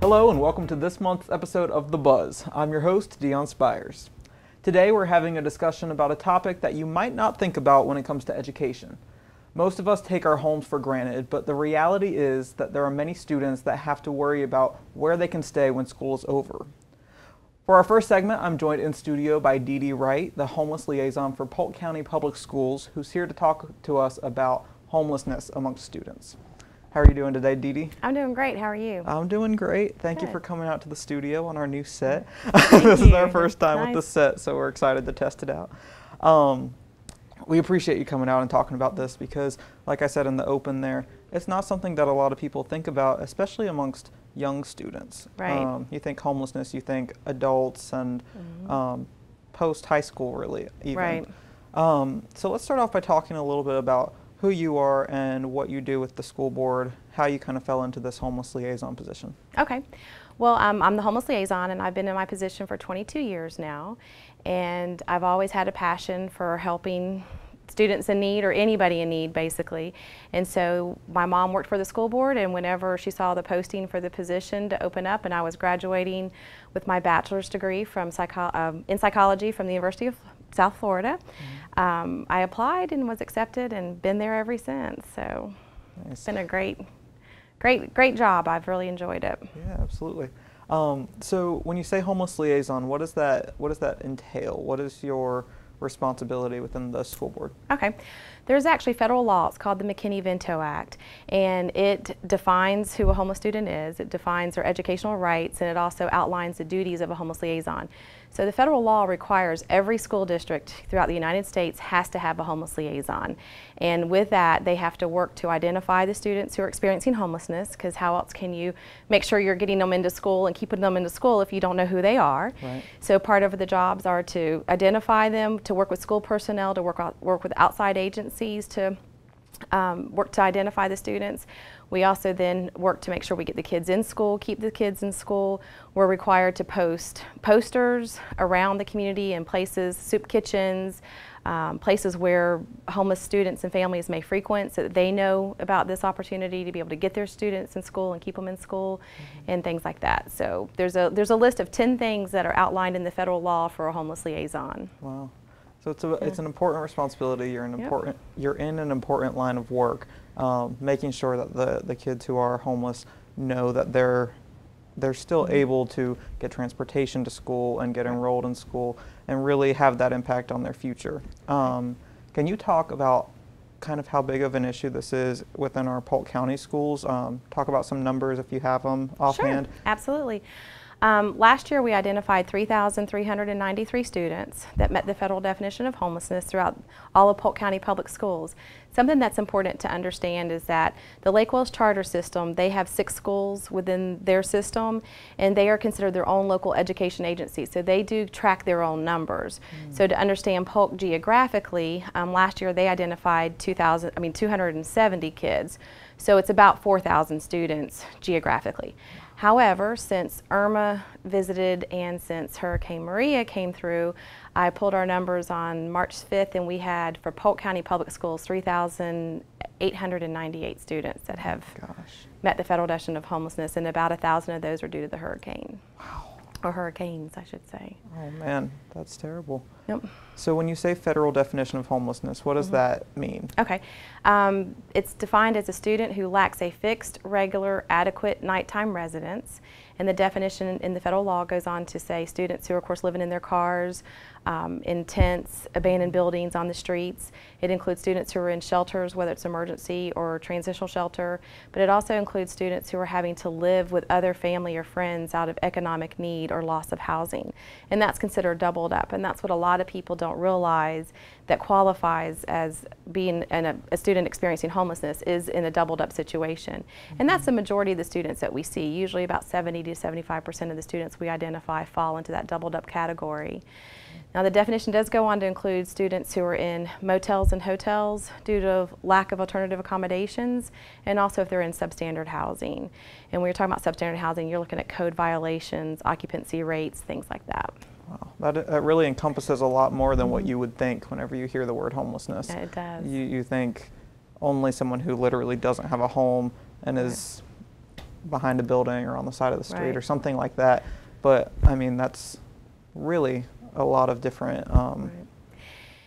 Hello and welcome to this month's episode of The Buzz. I'm your host, Dion Spires. Today we're having a discussion about a topic that you might not think about when it comes to education. Most of us take our homes for granted, but the reality is that there are many students that have to worry about where they can stay when school is over. For our first segment, I'm joined in studio by Dee Dee Wright, the homeless liaison for Polk County Public Schools, who's here to talk to us about homelessness amongst students. How are you doing today, Dee Dee? I'm doing great. How are you? I'm doing great. Thank you for coming out to the studio on our new set. Thank This you. is our first time Nice. with the set, so we're excited to test it out. We appreciate you coming out and talking about this because, like I said in the open there, it's not something that a lot of people think about, especially amongst young students. Right. You think homelessness, you think adults and post-high school, really, even. Right. So let's start off by talking a little bit about who you are and what you do with the school board, how you kind of fell into this homeless liaison position. Okay. Well, I'm the homeless liaison, and I've been in my position for 22 years now. And I've always had a passion for helping students in need, or anybody in need, basically. And so my mom worked for the school board, and whenever she saw the posting for the position to open up, and I was graduating with my bachelor's degree from in psychology from the University of South Florida, I applied and was accepted and been there ever since. So Nice. It's been a great job. I've really enjoyed it. Yeah, absolutely. So when you say homeless liaison, what does that entail? What is your responsibility within the school board? Okay. There's actually federal law. It's called the McKinney-Vento Act, and it defines who a homeless student is. It defines their educational rights, and it also outlines the duties of a homeless liaison. So the federal law requires every school district throughout the United States has to have a homeless liaison. And with that, they have to work to identify the students who are experiencing homelessness, because how else can you make sure you're getting them into school and keeping them into school if you don't know who they are? Right. So part of the jobs are to identify them, to work with school personnel, to work with outside agencies to work to identify the students. We also then work to make sure we get the kids in school, keep the kids in school. We're required to post posters around the community in places, soup kitchens, places where homeless students and families may frequent, so that they know about this opportunity to be able to get their students in school and keep them in school, and things like that. So there's a list of 10 things that are outlined in the federal law for a homeless liaison. Wow. So it's an important responsibility. You're in an important line of work, making sure that the kids who are homeless know that they're still able to get transportation to school and get enrolled in school and really have that impact on their future. Can you talk about kind of how big of an issue this is within our Polk County schools? Talk about some numbers if you have them offhand. Sure, absolutely. Last year we identified 3,393 students that met the federal definition of homelessness throughout all of Polk County Public Schools. Something that's important to understand is that the Lake Wells Charter System, they have 6 schools within their system, and they are considered their own local education agency, so they do track their own numbers. So to understand Polk geographically, last year they identified 270 kids, so it's about 4,000 students geographically. However, since Irma visited and since Hurricane Maria came through, I pulled our numbers on March 5th, and we had, for Polk County Public Schools, 3,898 students that have met the federal definition of homelessness, and about 1,000 of those are due to the hurricane. Wow. Or hurricanes, I should say. Oh man, that's terrible. Yep. So when you say federal definition of homelessness, what does that mean? Okay. It's defined as a student who lacks a fixed, regular, adequate nighttime residence. And the definition in the federal law goes on to say students who are, of course, living in their cars, in tents, abandoned buildings on the streets. It includes students who are in shelters, whether it's emergency or transitional shelter, but it also includes students who are having to live with other family or friends out of economic need or loss of housing. And that's considered doubled up, and that's what a lot of people don't realize that qualifies as being a student experiencing homelessness is in a doubled up situation. And that's the majority of the students that we see. Usually about 70 to 75% of the students we identify fall into that doubled up category. Now the definition does go on to include students who are in motels and hotels due to lack of alternative accommodations, and also if they're in substandard housing. And when you're talking about substandard housing, you're looking at code violations, occupancy rates, things like that. Wow, that really encompasses a lot more than what you would think whenever you hear the word homelessness. Yeah, it does. You think only someone who literally doesn't have a home and is behind a building or on the side of the street Right. or something like that. But I mean, that's really a lot of different Right.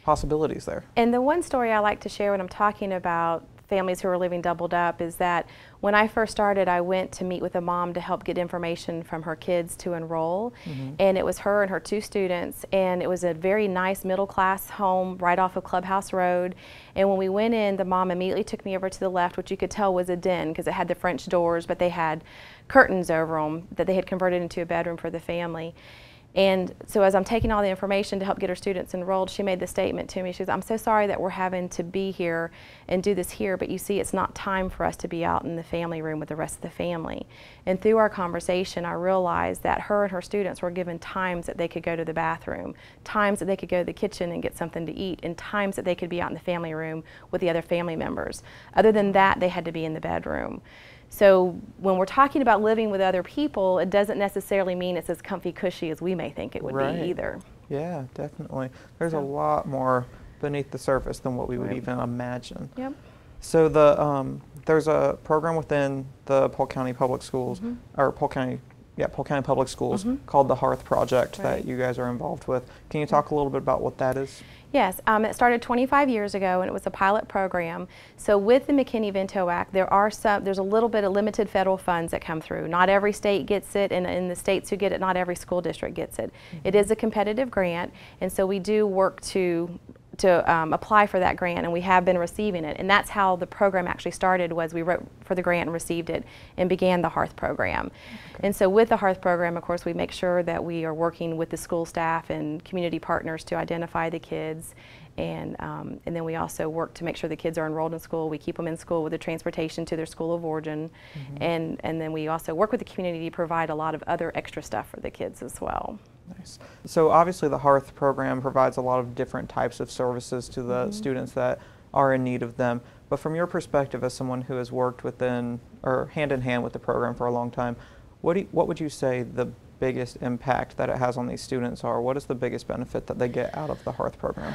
possibilities there. And the one story I like to share when I'm talking about families who are living doubled up is that when I first started, I went to meet with a mom to help get information from her kids to enroll. And it was her and her 2 students, and it was a very nice middle class home right off of Clubhouse Road. And when we went in, the mom immediately took me over to the left, which you could tell was a den because it had the French doors, but they had curtains over them that they had converted into a bedroom for the family. And so as I'm taking all the information to help get her students enrolled, she made the statement to me. She goes, "I'm so sorry that we're having to be here and do this here, but you see, it's not time for us to be out in the family room with the rest of the family." And through our conversation, I realized that her and her students were given times that they could go to the bathroom, times that they could go to the kitchen and get something to eat, and times that they could be out in the family room with the other family members. Other than that, they had to be in the bedroom. So when we're talking about living with other people, it doesn't necessarily mean it's as comfy cushy as we may think it would Right. be either. Yeah, definitely. There's a So- lot more beneath the surface than what we would Right. even imagine. Yep. So there's a program within the Polk County Public Schools, or Polk County Public Schools, called the HEARTH Project Right. that you guys are involved with. Can you talk a little bit about what that is? Yes, it started 25 years ago, and it was a pilot program. So with the McKinney-Vento Act, there's a little bit of limited federal funds that come through. Not every state gets it, and in the states who get it, not every school district gets it. It is a competitive grant, and so we do work to apply for that grant, and we have been receiving it. And that's how the program actually started, was we wrote for the grant and received it and began the HEARTH program. And so with the HEARTH program, of course, we make sure that we are working with the school staff and community partners to identify the kids. And then we also work to make sure the kids are enrolled in school. We keep them in school with the transportation to their school of origin. And then we also work with the community to provide a lot of other extra stuff for the kids as well. Nice. So obviously the HEARTH program provides a lot of different types of services to the students that are in need of them. But from your perspective as someone who has worked within or hand in hand with the program for a long time, what would you say the biggest impact that it has on these students are? What is the biggest benefit that they get out of the HEARTH program?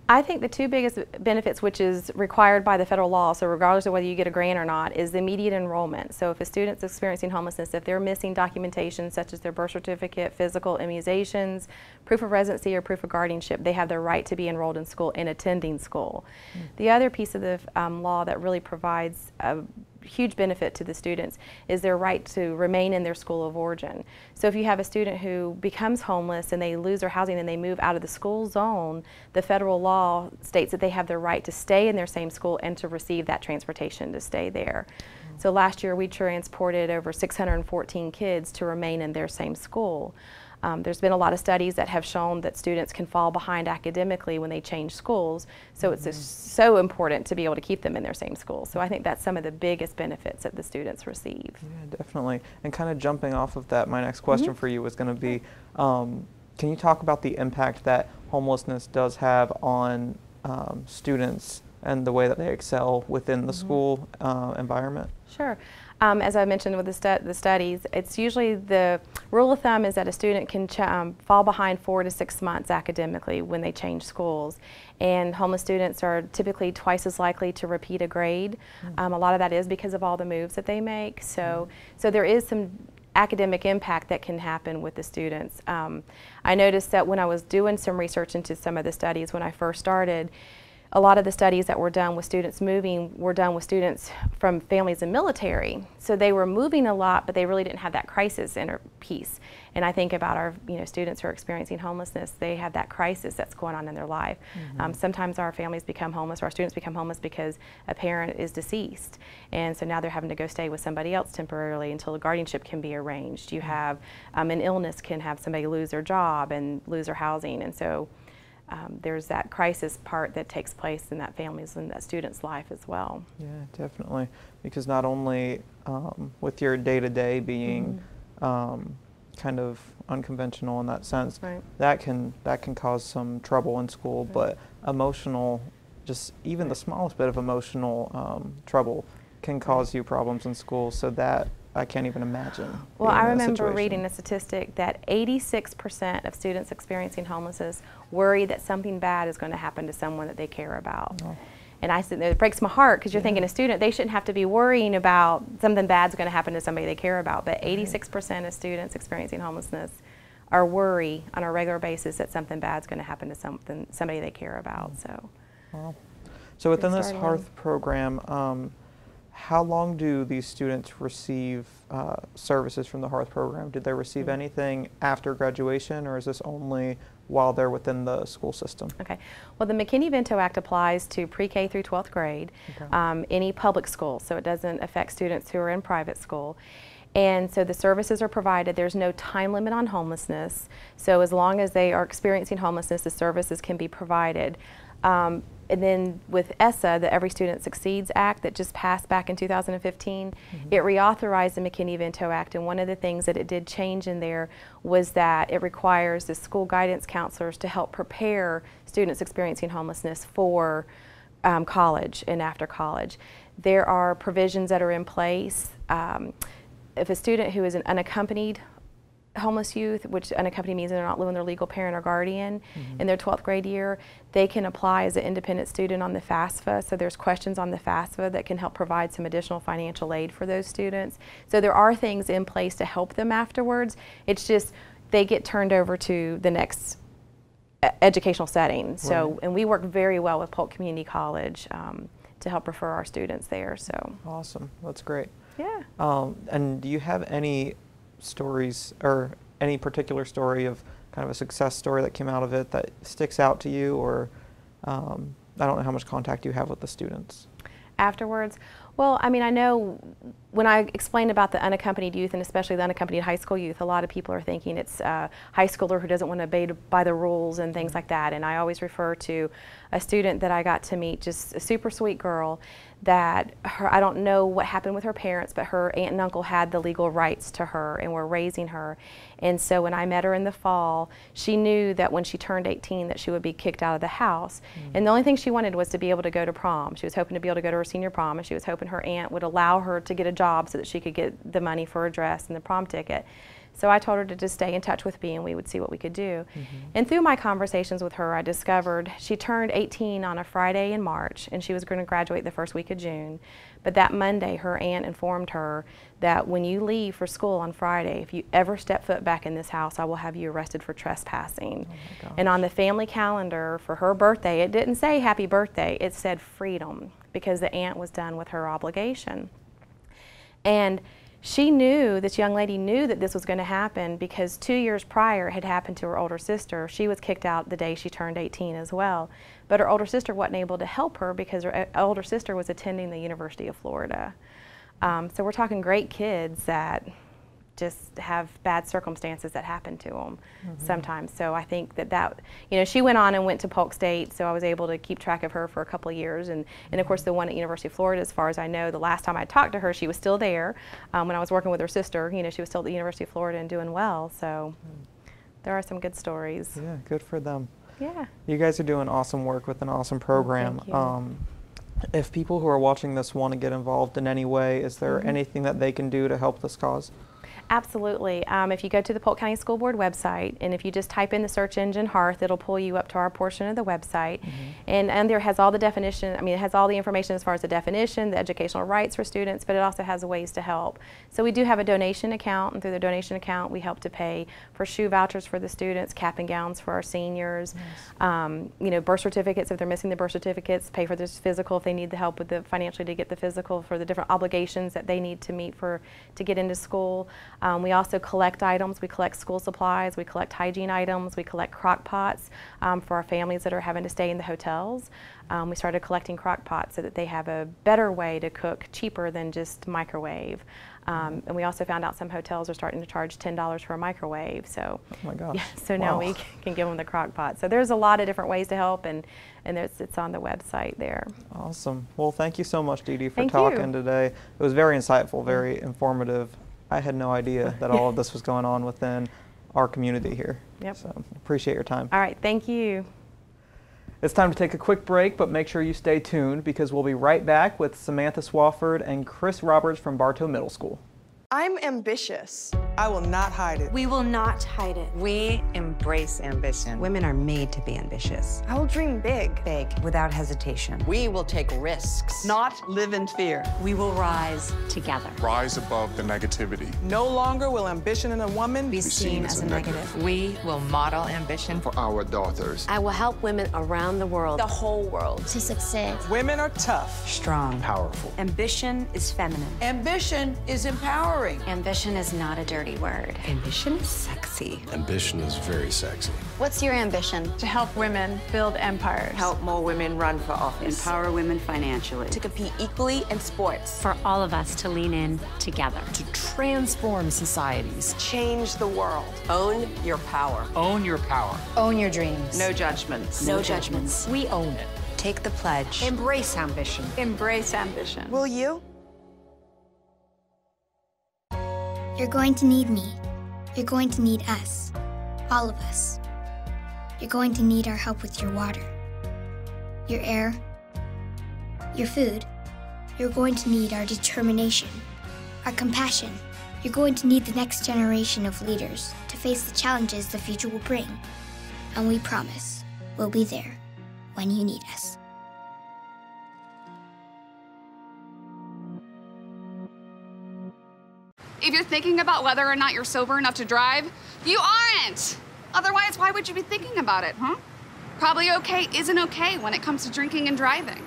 I think the 2 biggest benefits, which is required by the federal law, so regardless of whether you get a grant or not, is the immediate enrollment. So if a student's experiencing homelessness, if they're missing documentation such as their birth certificate, physical immunizations, proof of residency or proof of guardianship, they have the right to be enrolled in school and attending school. The other piece of the law that really provides a huge benefit to the students is their right to remain in their school of origin. So if you have a student who becomes homeless and they lose their housing and they move out of the school zone, the federal law states that they have the right to stay in their same school and to receive that transportation to stay there. So last year we transported over 614 kids to remain in their same school. There's been a lot of studies that have shown that students can fall behind academically when they change schools, so it's just so important to be able to keep them in their same school. So I think that's some of the biggest benefits that the students receive. Yeah, definitely. And kind of jumping off of that, my next question for you was going to be, can you talk about the impact that homelessness does have on students and the way that they excel within the school environment? Sure. As I mentioned with the studies, it's usually the rule of thumb is that a student can fall behind 4 to 6 months academically when they change schools. And homeless students are typically twice as likely to repeat a grade. A lot of that is because of all the moves that they make. So there is some academic impact that can happen with the students. I noticed that when I was doing some research into some of the studies when I first started, a lot of the studies that were done with students moving were done with students from families in military. So they were moving a lot, but they really didn't have that crisis piece. And I think about our students who are experiencing homelessness, they have that crisis that's going on in their life. Sometimes our families become homeless, or our students become homeless because a parent is deceased. And so now they're having to go stay with somebody else temporarily until a guardianship can be arranged. You have an illness can have somebody lose their job and lose their housing. And so there's that crisis part that takes place in that family's and that student's life as well. Yeah, definitely. Because not only with your day-to-day being kind of unconventional in that sense, that can cause some trouble in school, but emotional, just even the smallest bit of emotional trouble can cause you problems in school. So that I can't even imagine. Well, I remember reading a statistic that 86% of students experiencing homelessness worry that something bad is going to happen to someone that they care about. And I said, it breaks my heart because you're thinking a student, they shouldn't have to be worrying about something bad's going to happen to somebody they care about. But 86% of students experiencing homelessness are worry on a regular basis that something bad's going to happen to somebody they care about. So, wow. So within this HEARTH program, how long do these students receive services from the HEARTH program? Did they receive anything after graduation, or is this only while they're within the school system? Okay. Well, the McKinney-Vento Act applies to pre-K through 12th grade, any public school, so it doesn't affect students who are in private school. And so the services are provided. There's no time limit on homelessness. So as long as they are experiencing homelessness, the services can be provided. And then with ESSA, the Every Student Succeeds Act that just passed back in 2015, it reauthorized the McKinney-Vento Act, and one of the things that it did change in there was that it requires the school guidance counselors to help prepare students experiencing homelessness for college and after college. There are provisions that are in place. If a student who is an unaccompanied homeless youth, which unaccompanied means they're not living with their legal parent or guardian in their 12th grade year, they can apply as an independent student on the FAFSA. So there's questions on the FAFSA that can help provide some additional financial aid for those students. So there are things in place to help them afterwards. It's just they get turned over to the next educational setting. So, and we work very well with Polk Community College to help refer our students there. So awesome, that's great. Yeah. And do you have any stories or any particular story of kind of a success story that came out of it that sticks out to you, or I don't know how much contact you have with the students afterwards? Well, I mean, I know when I explained about the unaccompanied youth, and especially the unaccompanied high school youth, a lot of people are thinking it's a high schooler who doesn't want to obey by the rules and things like that. And I always refer to a student that I got to meet, just a super sweet girl that I don't know what happened with her parents, but her aunt and uncle had the legal rights to her and were raising her. And so when I met her in the fall, she knew that when she turned 18 that she would be kicked out of the house. And the only thing she wanted was to be able to go to prom. She was hoping to be able to go to her senior prom, and she was hoping her aunt would allow her to get a job so that she could get the money for her dress and the prom ticket. So I told her to just stay in touch with me and we would see what we could do. And through my conversations with her, I discovered she turned 18 on a Friday in March, and she was going to graduate the first week of June. But that Monday, her aunt informed her that when you leave for school on Friday, if you ever step foot back in this house, I will have you arrested for trespassing. And on the family calendar for her birthday, it didn't say happy birthday, it said freedom, because the aunt was done with her obligation. And she knew, this young lady knew that this was going to happen because 2 years prior it had happened to her older sister. She was kicked out the day she turned 18 as well. But her older sister wasn't able to help her because her older sister was attending the University of Florida. So we're talking great kids that just have bad circumstances that happen to them sometimes. So I think that, you know, she went on and went to Polk State, so I was able to keep track of her for a couple of years. And of course the one at University of Florida, as far as I know, the last time I talked to her, she was still there. When I was working with her sister, you know, she was still at the University of Florida and doing well. So there are some good stories. Yeah, good for them. Yeah. You guys are doing awesome work with an awesome program. Thank you. If people who are watching this want to get involved in any way, is there anything that they can do to help this cause? Absolutely. If you go to the Polk County School Board website, and if you just type in the search engine HEARTH, it'll pull you up to our portion of the website. And there has all the definition, I mean, it has all the information as far as the definition, the educational rights for students, but it also has ways to help. So we do have a donation account, and through the donation account we help to pay for shoe vouchers for the students, cap and gowns for our seniors, you know, birth certificates if they're missing the birth certificates, pay for this physical if they need the help with the financially to get the physical for the different obligations that they need to meet to get into school. We also collect items. We collect school supplies. We collect hygiene items. We collect crock pots for our families that are having to stay in the hotels. We started collecting crock pots so that they have a better way to cook, cheaper than just microwave. And we also found out some hotels are starting to charge $10 for a microwave. So, oh my gosh. Yeah, so now we can give them the crock pot. So there's a lot of different ways to help, and it's on the website there. Awesome. Well, thank you so much, Dee Dee, for talking today. It was very insightful, very informative. I had no idea that all of this was going on within our community here. Yep. So appreciate your time. All right, thank you. It's time to take a quick break, but make sure you stay tuned because we'll be right back with Samantha Swafford and Chris Roberts from Bartow Middle School. I'm ambitious. I will not hide it. We will not hide it. We embrace ambition. Women are made to be ambitious. I will dream big. Big, without hesitation. We will take risks. Not live in fear. We will rise together. Rise above the negativity. No longer will ambition in a woman Be seen as a negative. We will model ambition For our daughters. I will help women around the world, The whole world. to succeed. Women are tough. Strong. Powerful. Ambition is feminine. Ambition is empowering. Ambition is not a dirty word. Ambition is sexy. Ambition is very sexy. What's your ambition? To help women build empires. Help more women run for office. Empower women financially. To compete equally in sports. For all of us to lean in together. To transform societies. Change the world. Own your power. Own your power. Own your dreams. No judgments. No judgments. We own it. Take the pledge. Embrace ambition. Embrace ambition. Will you? You're going to need me. You're going to need us. All of us. You're going to need our help with your water, your air, your food. You're going to need our determination, our compassion. You're going to need the next generation of leaders to face the challenges the future will bring. And we promise we'll be there when you need us. If you're thinking about whether or not you're sober enough to drive, you aren't! Otherwise, why would you be thinking about it, huh? Probably okay isn't okay when it comes to drinking and driving.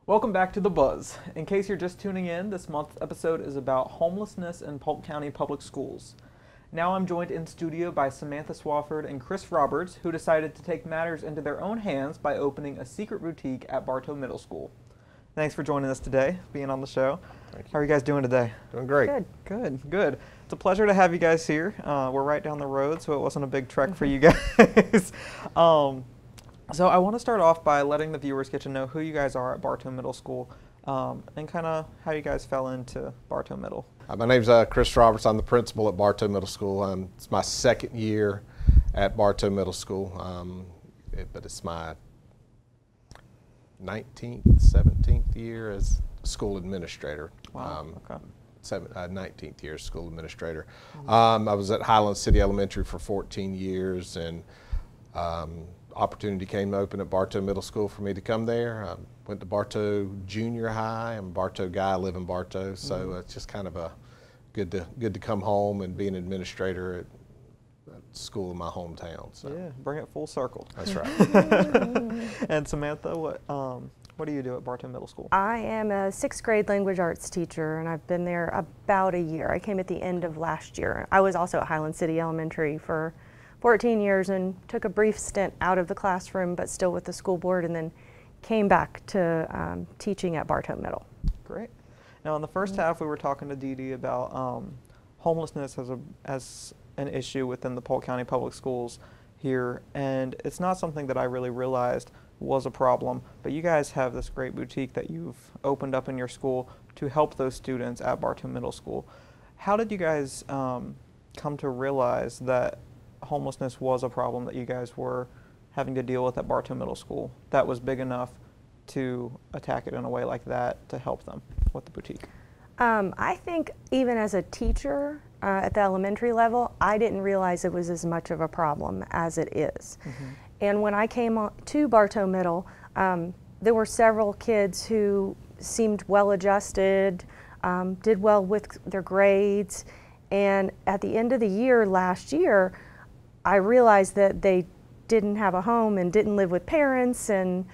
Welcome back to The Buzz. In case you're just tuning in, this month's episode is about homelessness in Polk County Public Schools. Now I'm joined in studio by Samantha Swafford and Chris Roberts, who decided to take matters into their own hands by opening a secret boutique at Bartow Middle School. Thanks for joining us today, being on the show. Thank you. How are you guys doing today? Doing great. Good. It's a pleasure to have you guys here. We're right down the road, so it wasn't a big trek for you guys. So I want to start off by letting the viewers get to know who you guys are at Bartow Middle School and kind of how you guys fell into Bartow Middle. My name's Chris Roberts. I'm the principal at Bartow Middle School. It's my second year at Bartow Middle School, but it's my 19th, 17th year as school administrator. Wow, okay. 19th year as school administrator. I was at Highland City Elementary for 14 years, and opportunity came open at Bartow Middle School for me to come there. I went to Bartow Junior High. I'm a Bartow guy. I live in Bartow, so it's just kind of a good to come home and be an administrator at school in my hometown. So. Yeah, bring it full circle. That's right. And Samantha, what do you do at Bartow Middle School? I am a 6th grade language arts teacher, and I've been there about a year. I came at the end of last year. I was also at Highland City Elementary for 14 years and took a brief stint out of the classroom, but still with the school board, and then came back to teaching at Bartow Middle. Great. Now, in the first half, we were talking to Dee Dee about homelessness as an issue within the Polk County Public Schools here, and it's not something that I really realized was a problem, but you guys have this great boutique that you've opened up in your school to help those students at Bartow Middle School. How did you guys come to realize that homelessness was a problem that you guys were having to deal with at Bartow Middle School that was big enough to attack it in a way like that to help them with the boutique? I think even as a teacher at the elementary level, I didn't realize it was as much of a problem as it is. And when I came to Bartow Middle, there were several kids who seemed well adjusted, did well with their grades, and at the end of the year last year, I realized that they didn't have a home and didn't live with parents, and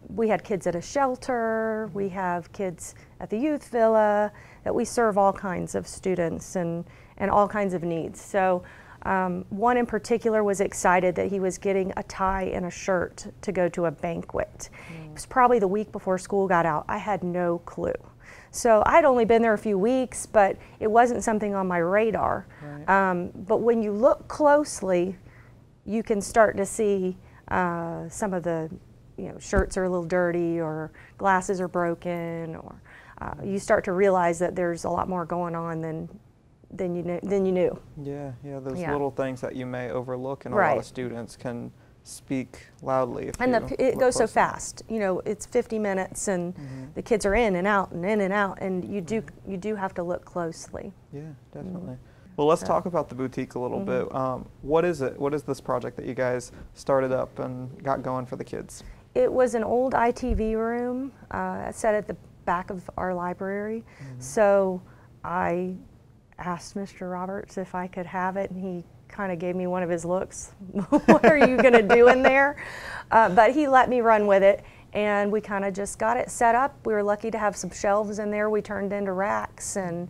we had kids at a shelter, we have kids at the youth villa, that we serve all kinds of students and all kinds of needs. So one in particular was excited that he was getting a tie and a shirt to go to a banquet. It was probably the week before school got out. I had no clue. So I'd only been there a few weeks, but it wasn't something on my radar. Right. But when you look closely, you can start to see some of the, shirts are a little dirty, or glasses are broken, or you start to realize that there's a lot more going on than you knew. Yeah, those little things that you may overlook, and a lot of students can speak loudly. If and it goes so closely. fast. You know, it's 50 minutes, and the kids are in and out and in and out, and you do have to look closely. Yeah, definitely. Well, let's talk about the boutique a little bit. What is it? What is this project that you guys started up and got going for the kids? It was an old ITV room set at the back of our library. So I asked Mr. Roberts if I could have it, and he kind of gave me one of his looks. What are you going to do in there? But he let me run with it, and we kind of just got it set up. We were lucky to have some shelves in there we turned into racks, and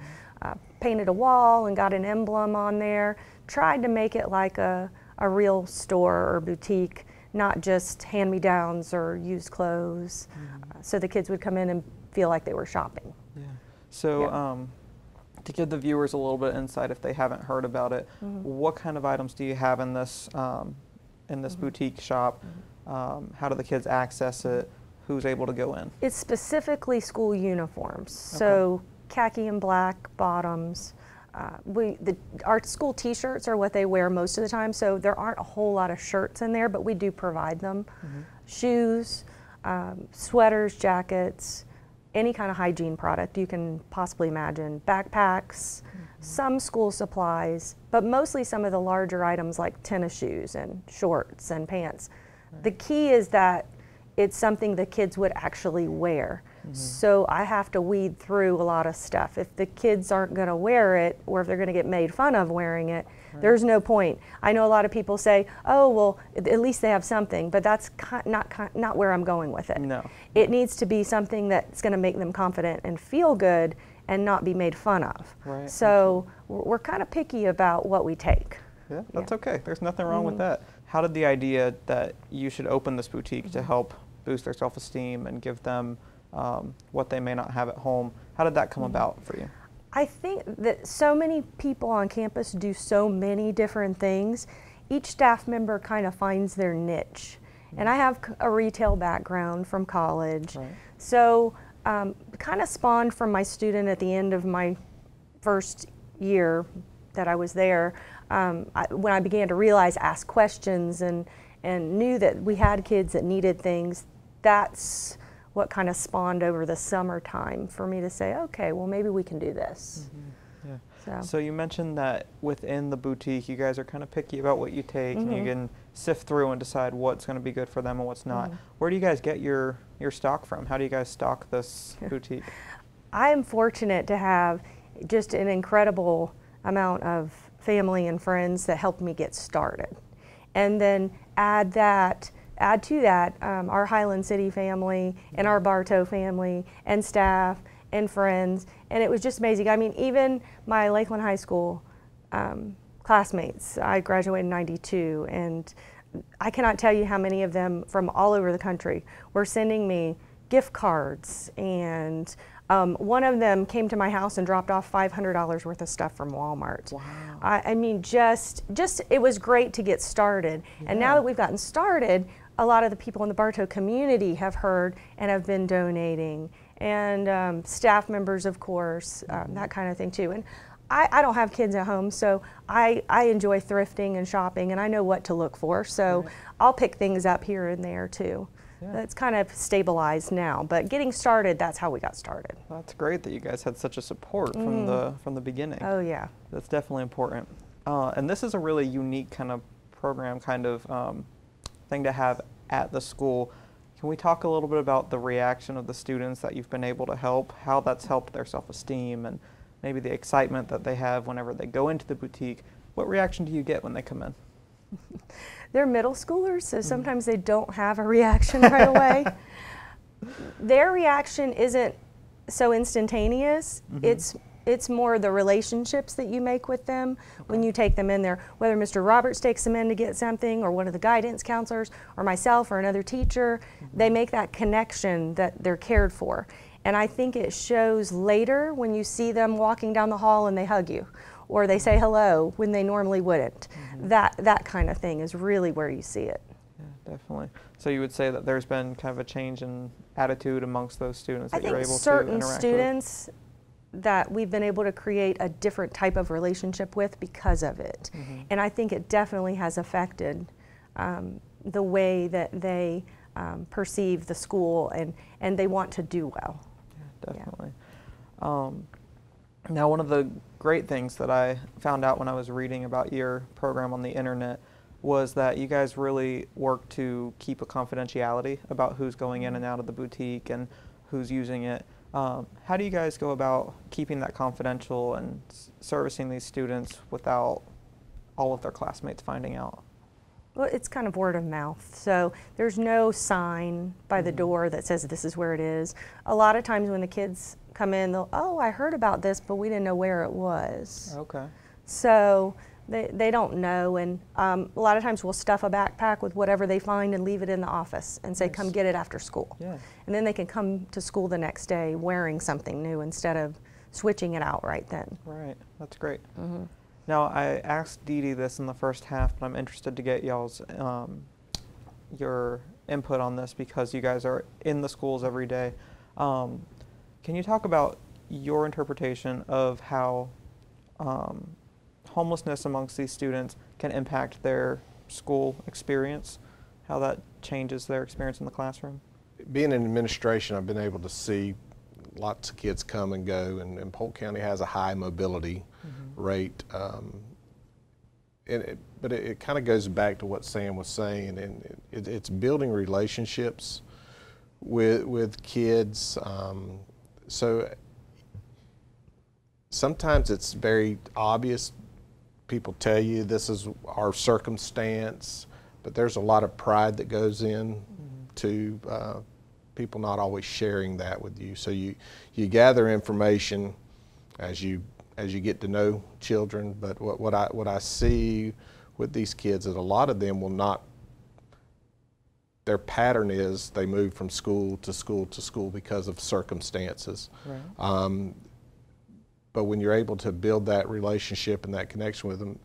painted a wall and got an emblem on there. Tried to make it like a real store or boutique, not just hand-me-downs or used clothes, so the kids would come in and feel like they were shopping. Yeah. So to give the viewers a little bit of insight if they haven't heard about it, what kind of items do you have in this boutique shop? How do the kids access it? Who's able to go in? It's specifically school uniforms, so khaki and black bottoms. Our school t-shirts are what they wear most of the time, so there aren't a whole lot of shirts in there, but we do provide them. Shoes, sweaters, jackets, any kind of hygiene product you can possibly imagine, backpacks, some school supplies, but mostly some of the larger items like tennis shoes and shorts and pants. The key is that it's something the kids would actually wear. So I have to weed through a lot of stuff. If the kids aren't going to wear it, or if they're going to get made fun of wearing it, there's no point. I know a lot of people say, oh, well, at least they have something, but that's not where I'm going with it. No. It needs to be something that's going to make them confident and feel good and not be made fun of. Right. So we're kind of picky about what we take. Yeah, that's okay. There's nothing wrong with that. How did the idea that you should open this boutique to help boost their self-esteem and give them what they may not have at home, how did that come about for you? I think that so many people on campus do so many different things. Each staff member kind of finds their niche. And I have a retail background from college. So kind of spawned from my student at the end of my first year that I was there, when I began to realize, ask questions, and knew that we had kids that needed things. That's what kind of spawned over the summertime for me to say, okay, well, maybe we can do this. So you mentioned that within the boutique, you guys are kind of picky about what you take, and you can sift through and decide what's going to be good for them and what's not. Where do you guys get your stock from? How do you guys stock this boutique? I am fortunate to have just an incredible amount of family and friends that helped me get started. And then add to that our Highland City family and our Bartow family and staff and friends, and it was just amazing. I mean, even my Lakeland High School classmates, I graduated in '92, and I cannot tell you how many of them from all over the country were sending me gift cards, and one of them came to my house and dropped off $500 worth of stuff from Walmart. Wow. I mean, just it was great to get started. And now that we've gotten started, a lot of the people in the Bartow community have heard and have been donating, and staff members, of course, that kind of thing too. And I don't have kids at home, so I enjoy thrifting and shopping, and I know what to look for, so I'll pick things up here and there too. That's kind of stabilized now, but getting started, that's how we got started. That's great that you guys had such a support from the beginning. Oh yeah. That's definitely important. And this is a really unique kind of program, kind of thing to have at the school. Can we talk a little bit about the reaction of the students that you've been able to help, how that's helped their self-esteem, and maybe the excitement that they have whenever they go into the boutique? What reaction do you get when they come in? They're middle schoolers, so sometimes they don't have a reaction right away. Their reaction isn't so instantaneous. It's more the relationships that you make with them when you take them in there. Whether Mr. Roberts takes them in to get something, or one of the guidance counselors, or myself, or another teacher, they make that connection that they're cared for. And I think it shows later when you see them walking down the hall and they hug you, or they say hello when they normally wouldn't. That kind of thing is really where you see it. Yeah, definitely. So you would say that there's been kind of a change in attitude amongst those students that you're able to interact with? I think certain students that we've been able to create a different type of relationship with because of it. And I think it definitely has affected the way that they perceive the school, and they want to do well. Yeah, definitely. Now, one of the great things that I found out when I was reading about your program on the internet was that you guys really work to keep a confidentiality about who's going in and out of the boutique and who's using it. How do you guys go about keeping that confidential and servicing these students without all of their classmates finding out? Well, it's kind of word of mouth. So there's no sign by the door that says this is where it is. A lot of times when the kids come in, they'll, oh, I heard about this, but we didn't know where it was. Okay. So they don't know, and a lot of times we'll stuff a backpack with whatever they find and leave it in the office and say, come get it after school. Yeah. And then they can come to school the next day wearing something new instead of switching it out right then. Right, that's great. Now, I asked Dee Dee this in the first half, but I'm interested to get y'all's your input on this because you guys are in the schools every day. Can you talk about your interpretation of how homelessness amongst these students can impact their school experience, how that changes their experience in the classroom? Being in administration, I've been able to see lots of kids come and go, and Polk County has a high mobility rate. But it kind of goes back to what Sam was saying, and it's building relationships with kids. So sometimes it's very obvious. People tell you this is our circumstance, but there's a lot of pride that goes in to people not always sharing that with you. So you gather information as you get to know children, but what I see with these kids is a lot of them will not, their pattern is they move from school to school to school because of circumstances. Right. But when you're able to build that relationship and that connection with them,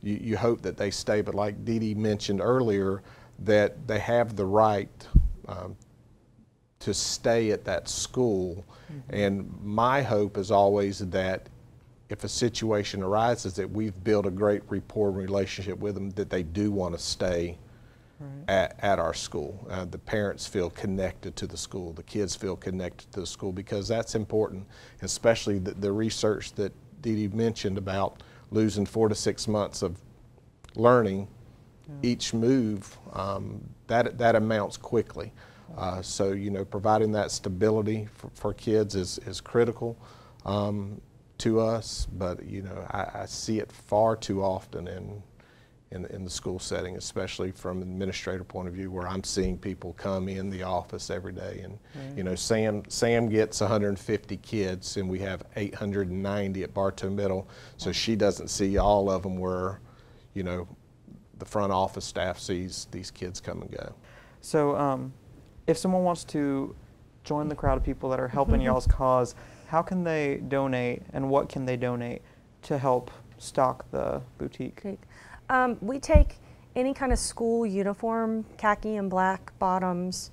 you hope that they stay. But like Dee Dee mentioned earlier, that they have the right to stay at that school. And my hope is always that if a situation arises that we've built a great rapport and relationship with them, that they do want to stay at our school. The parents feel connected to the school, the kids feel connected to the school, because that's important, especially the research that Dee Dee mentioned about losing 4 to 6 months of learning each move, that amounts quickly. So, you know, providing that stability for kids is critical to us, but, you know, I see it far too often in the school setting, especially from an administrative point of view, where I'm seeing people come in the office every day, and you know, Sam gets 150 kids, and we have 890 at Bartow Middle, so she doesn't see all of them where, you know, the front office staff sees these kids come and go. So if someone wants to join the crowd of people that are helping y'all's cause, how can they donate, and what can they donate to help stock the boutique? Great. We take any kind of school uniform, khaki and black bottoms,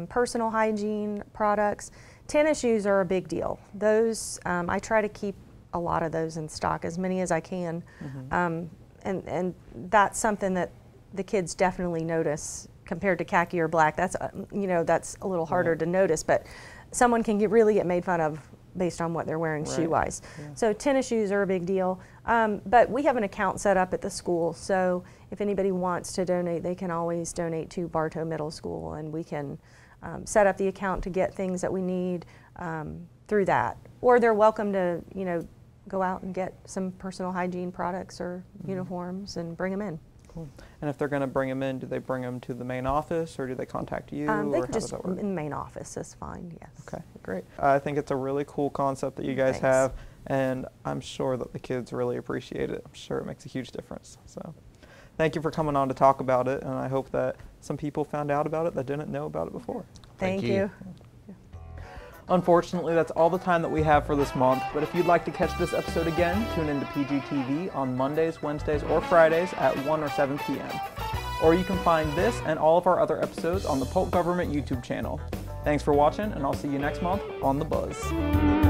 personal hygiene products. Tennis shoes are a big deal. Those, I try to keep a lot of those in stock, as many as I can. And that's something that the kids definitely notice compared to khaki or black. That's, you know, that's a little harder to notice, but someone can really get made fun of based on what they're wearing shoe-wise. So tennis shoes are a big deal. But we have an account set up at the school, so if anybody wants to donate, they can always donate to Bartow Middle School, and we can set up the account to get things that we need through that. Or they're welcome to, you know, go out and get some personal hygiene products or uniforms and bring them in. Cool. And if they're going to bring them in, do they bring them to the main office, or do they contact you? They can just in the main office. That's fine. Yes. Okay, great. I think it's a really cool concept that you guys have, and I'm sure that the kids really appreciate it. I'm sure it makes a huge difference. So, thank you for coming on to talk about it, and I hope that some people found out about it that didn't know about it before. Thank you. Unfortunately, that's all the time that we have for this month, but if you'd like to catch this episode again, tune into PGTV on Mondays, Wednesdays, or Fridays at 1 or 7 p.m. Or you can find this and all of our other episodes on the Polk Government YouTube channel. Thanks for watching, and I'll see you next month on The Buzz.